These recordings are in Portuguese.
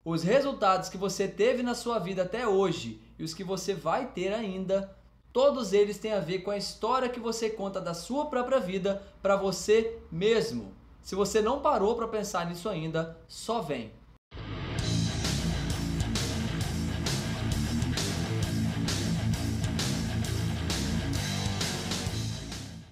Os resultados que você teve na sua vida até hoje e os que você vai ter ainda, todos eles têm a ver com a história que você conta da sua própria vida para você mesmo. Se você não parou para pensar nisso ainda, só vem.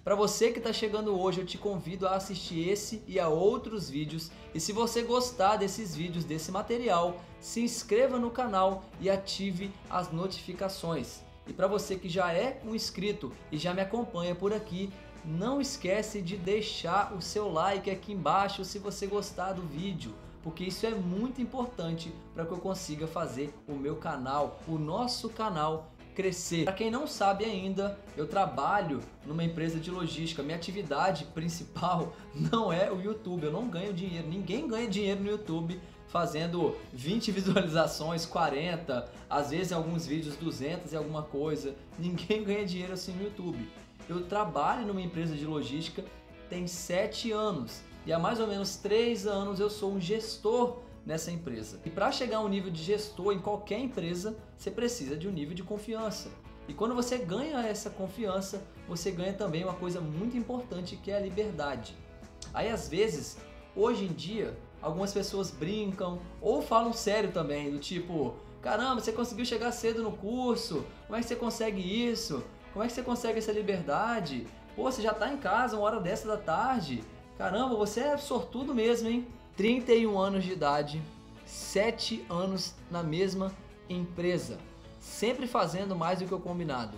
Para você que está chegando hoje, eu te convido a assistir esse e a outros vídeos. E se você gostar desses vídeos, desse material, se inscreva no canal e ative as notificações. E para você que já é um inscrito e já me acompanha por aqui, não esquece de deixar o seu like aqui embaixo se você gostar do vídeo, porque isso é muito importante para que eu consiga fazer o meu canal, o nosso canal, crescer. Para quem não sabe ainda, eu trabalho numa empresa de logística. Minha atividade principal não é o YouTube. Eu não ganho dinheiro. Ninguém ganha dinheiro no YouTube fazendo 20 visualizações, 40, às vezes em alguns vídeos 200 e alguma coisa. Ninguém ganha dinheiro assim no YouTube. Eu trabalho numa empresa de logística tem 7 anos e há mais ou menos 3 anos eu sou um gestor nessa empresa. E para chegar a um nível de gestor em qualquer empresa, você precisa de um nível de confiança. E quando você ganha essa confiança, você ganha também uma coisa muito importante, que é a liberdade. Aí às vezes, hoje em dia, algumas pessoas brincam ou falam sério também, do tipo: caramba, você conseguiu chegar cedo no curso, como é que você consegue isso? Como é que você consegue essa liberdade? Pô, você já está em casa uma hora dessa da tarde? Caramba, você é sortudo mesmo, hein? 31 anos de idade, 7 anos na mesma empresa, sempre fazendo mais do que o combinado.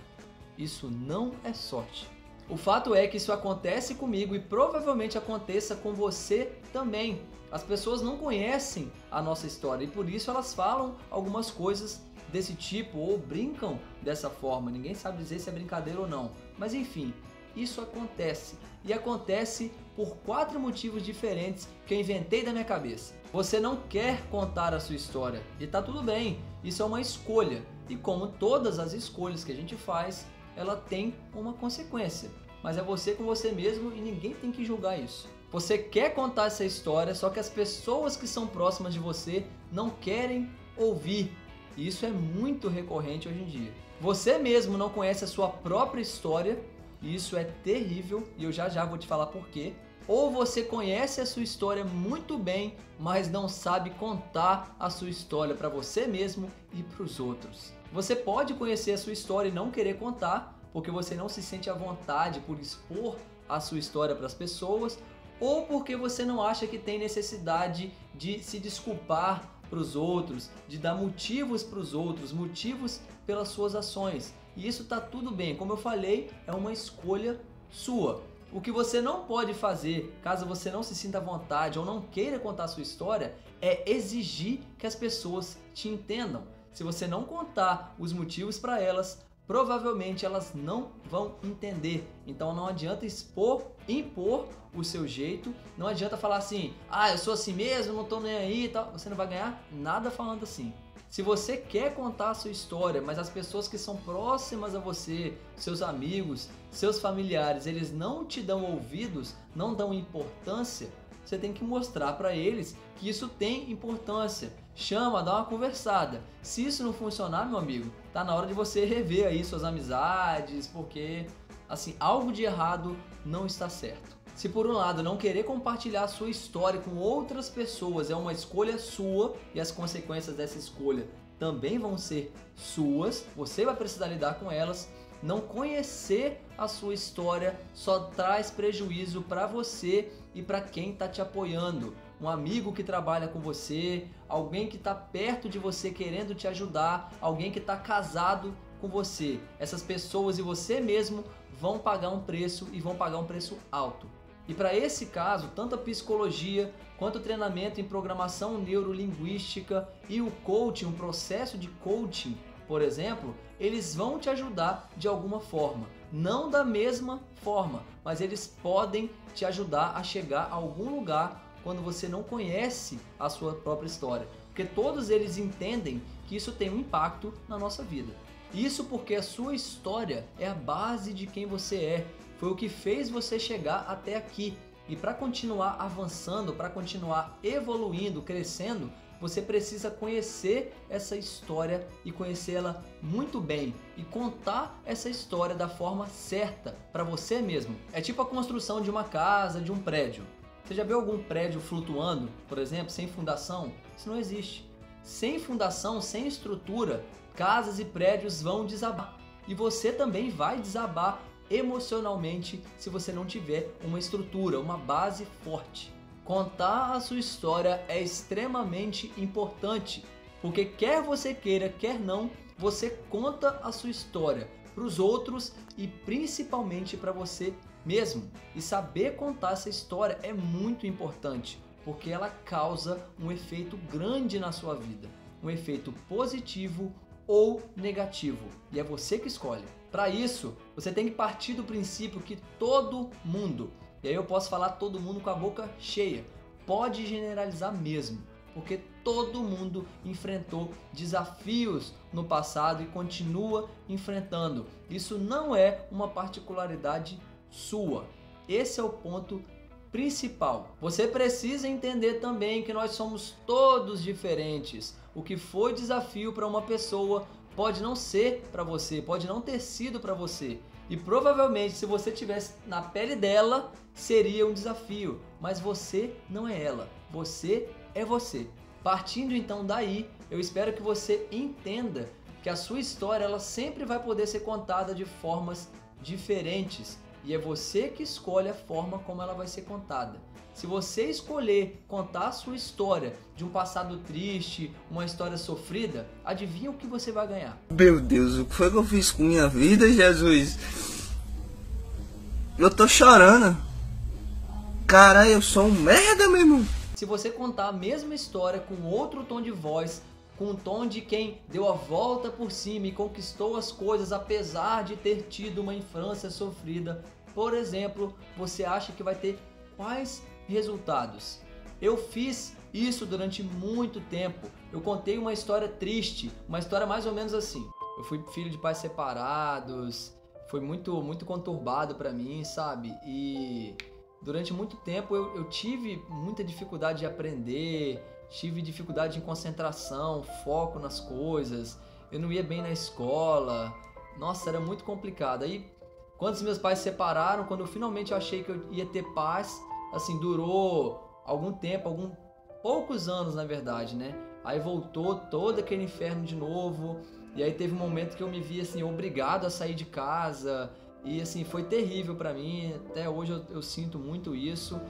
Isso não é sorte. O fato é que isso acontece comigo e provavelmente aconteça com você também. As pessoas não conhecem a nossa história e por isso elas falam algumas coisas desse tipo ou brincam dessa forma. Ninguém sabe dizer se é brincadeira ou não, mas enfim, isso acontece. E acontece por 4 motivos diferentes que eu inventei da minha cabeça. Você não quer contar a sua história e tá tudo bem, isso é uma escolha. E como todas as escolhas que a gente faz, ela tem uma consequência. Mas é você com você mesmo e ninguém tem que julgar isso. Você quer contar essa história, só que as pessoas que são próximas de você não querem ouvir. E isso é muito recorrente hoje em dia. Você mesmo não conhece a sua própria história. E isso é terrível e eu já vou te falar por quê. Ou você conhece a sua história muito bem, mas não sabe contar a sua história para você mesmo e para os outros. Você pode conhecer a sua história e não querer contar, porque você não se sente à vontade por expor a sua história para as pessoas, ou porque você não acha que tem necessidade de se desculpar para os outros, de dar motivos para os outros, motivos pelas suas ações. E isso tá tudo bem, como eu falei, é uma escolha sua. O que você não pode fazer, caso você não se sinta à vontade ou não queira contar a sua história, é exigir que as pessoas te entendam. Se você não contar os motivos para elas, provavelmente elas não vão entender. Então não adianta impor o seu jeito, não adianta falar assim: ah, eu sou assim mesmo, não tô nem aí e tal. Você não vai ganhar nada falando assim. Se você quer contar a sua história, mas as pessoas que são próximas a você, seus amigos, seus familiares, eles não te dão ouvidos, não dão importância, você tem que mostrar para eles que isso tem importância. Chama, dá uma conversada. Se isso não funcionar, meu amigo, tá na hora de você rever aí suas amizades, porque assim, algo de errado não está certo. Se por um lado não querer compartilhar a sua história com outras pessoas é uma escolha sua e as consequências dessa escolha também vão ser suas, você vai precisar lidar com elas. Não conhecer a sua história só traz prejuízo para você e para quem está te apoiando. Um amigo que trabalha com você, alguém que está perto de você querendo te ajudar, alguém que está casado com você. Essas pessoas e você mesmo vão pagar um preço e vão pagar um preço alto. E para esse caso, tanto a psicologia quanto o treinamento em programação neurolinguística e o coaching, um processo de coaching, por exemplo, eles vão te ajudar de alguma forma. Não da mesma forma, mas eles podem te ajudar a chegar a algum lugar quando você não conhece a sua própria história. Porque todos eles entendem que isso tem um impacto na nossa vida. Isso porque a sua história é a base de quem você é. Foi o que fez você chegar até aqui. E para continuar avançando, para continuar evoluindo, crescendo, você precisa conhecer essa história e conhecê-la muito bem e contar essa história da forma certa para você mesmo. É tipo a construção de uma casa, de um prédio. Você já viu algum prédio flutuando, por exemplo, sem fundação? Isso não existe. Sem fundação, sem estrutura, casas e prédios vão desabar. E você também vai desabar emocionalmente se você não tiver uma estrutura, uma base forte. Contar a sua história é extremamente importante, porque quer você queira, quer não, você conta a sua história para os outros e principalmente para você mesmo. E saber contar essa história é muito importante, porque ela causa um efeito grande na sua vida, um efeito positivo ou negativo, e é você que escolhe. Para isso, você tem que partir do princípio que todo mundo, e aí eu posso falar todo mundo com a boca cheia, pode generalizar mesmo, porque todo mundo enfrentou desafios no passado e continua enfrentando. Isso não é uma particularidade sua. Esse é o ponto principal. Você precisa entender também que nós somos todos diferentes. O que foi desafio para uma pessoa pode não ser para você, pode não ter sido para você. E provavelmente se você estivesse na pele dela, seria um desafio. Mas você não é ela, você é você. Partindo então daí, eu espero que você entenda que a sua história ela sempre vai poder ser contada de formas diferentes. E é você que escolhe a forma como ela vai ser contada. Se você escolher contar a sua história de um passado triste, uma história sofrida, adivinha o que você vai ganhar? Meu Deus, o que foi que eu fiz com minha vida, Jesus? Eu tô chorando. Caralho, eu sou um merda, meu irmão. Se você contar a mesma história com outro tom de voz, com um tom de quem deu a volta por cima e conquistou as coisas apesar de ter tido uma infância sofrida, por exemplo, você acha que vai ter quais resultados? Eu fiz isso durante muito tempo. Eu contei uma história triste, uma história mais ou menos assim. Eu fui filho de pais separados, foi muito conturbado pra mim, sabe? E durante muito tempo eu tive muita dificuldade de aprender, tive dificuldade em concentração, foco nas coisas, eu não ia bem na escola, nossa, era muito complicado. Aí, quando os meus pais se separaram, quando eu finalmente achei que eu ia ter paz, assim, durou algum tempo, poucos anos na verdade, né? Aí voltou todo aquele inferno de novo, e aí teve um momento que eu me vi, assim, obrigado a sair de casa, e assim, foi terrível pra mim, até hoje eu sinto muito isso,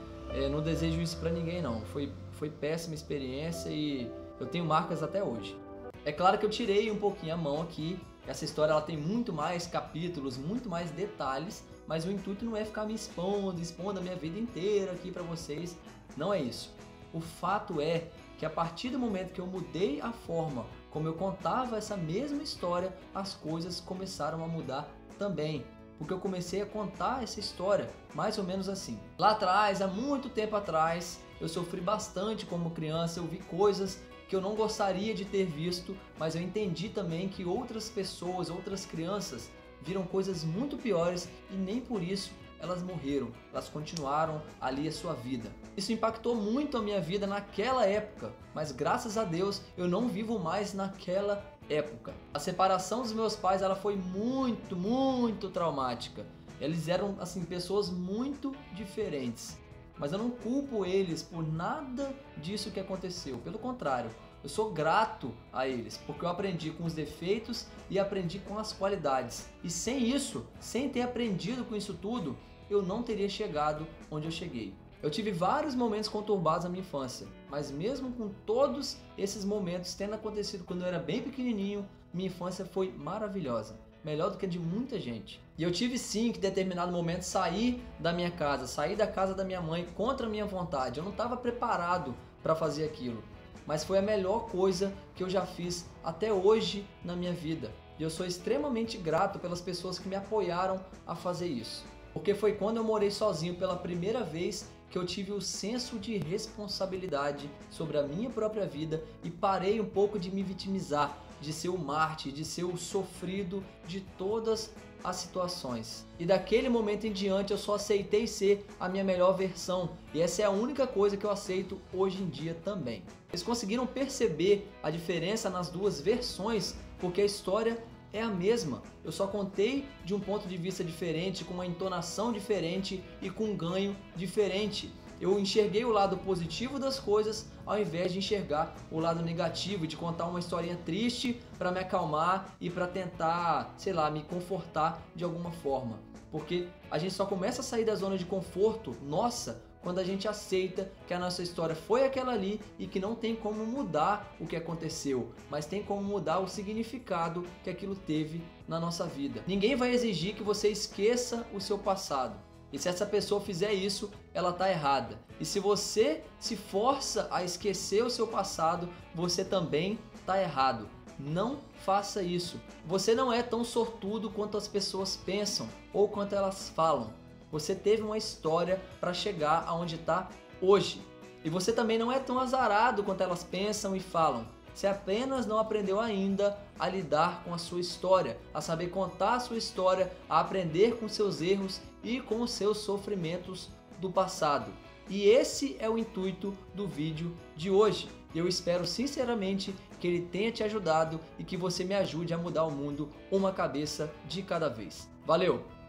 não desejo isso pra ninguém não, foi péssima experiência e eu tenho marcas até hoje. É claro que eu tirei um pouquinho a mão aqui, essa história ela tem muito mais capítulos, muito mais detalhes, mas o intuito não é ficar me expondo a minha vida inteira aqui pra vocês, não é isso. O fato é que a partir do momento que eu mudei a forma como eu contava essa mesma história, as coisas começaram a mudar também. Porque eu comecei a contar essa história mais ou menos assim. Lá atrás, há muito tempo atrás, eu sofri bastante como criança, eu vi coisas que eu não gostaria de ter visto, mas eu entendi também que outras pessoas, outras crianças, viram coisas muito piores e nem por isso elas morreram, elas continuaram ali a sua vida. Isso impactou muito a minha vida naquela época, mas graças a Deus eu não vivo mais naquela época. A separação dos meus pais ela foi muito traumática. Eles eram assim pessoas muito diferentes, mas eu não culpo eles por nada disso que aconteceu. Pelo contrário, eu sou grato a eles, porque eu aprendi com os defeitos e aprendi com as qualidades. E sem isso, sem ter aprendido com isso tudo, eu não teria chegado onde eu cheguei. Eu tive vários momentos conturbados na minha infância, mas mesmo com todos esses momentos tendo acontecido quando eu era bem pequenininho, minha infância foi maravilhosa, melhor do que a de muita gente. E eu tive sim que em determinado momento sair da minha casa, sair da casa da minha mãe contra a minha vontade. Eu não estava preparado para fazer aquilo, mas foi a melhor coisa que eu já fiz até hoje na minha vida. E eu sou extremamente grato pelas pessoas que me apoiaram a fazer isso. Porque foi quando eu morei sozinho pela primeira vez que eu tive o senso de responsabilidade sobre a minha própria vida e parei um pouco de me vitimizar, de ser o mártir, de ser o sofrido de todas as situações. E daquele momento em diante eu só aceitei ser a minha melhor versão. E essa é a única coisa que eu aceito hoje em dia também. Vocês conseguiram perceber a diferença nas duas versões? Porque a história é a mesma. Eu só contei de um ponto de vista diferente, com uma entonação diferente e com um ganho diferente. Eu enxerguei o lado positivo das coisas ao invés de enxergar o lado negativo, de contar uma historinha triste para me acalmar e para tentar, sei lá, me confortar de alguma forma. Porque a gente só começa a sair da zona de conforto, nossa, quando a gente aceita que a nossa história foi aquela ali e que não tem como mudar o que aconteceu, mas tem como mudar o significado que aquilo teve na nossa vida. Ninguém vai exigir que você esqueça o seu passado. E se essa pessoa fizer isso, ela está errada. E se você se força a esquecer o seu passado, você também está errado. Não faça isso. Você não é tão sortudo quanto as pessoas pensam ou quanto elas falam. Você teve uma história para chegar aonde está hoje. E você também não é tão azarado quanto elas pensam e falam. Você apenas não aprendeu ainda a lidar com a sua história, a saber contar a sua história, a aprender com seus erros e com os seus sofrimentos do passado. E esse é o intuito do vídeo de hoje. Eu espero sinceramente que ele tenha te ajudado e que você me ajude a mudar o mundo uma cabeça de cada vez. Valeu!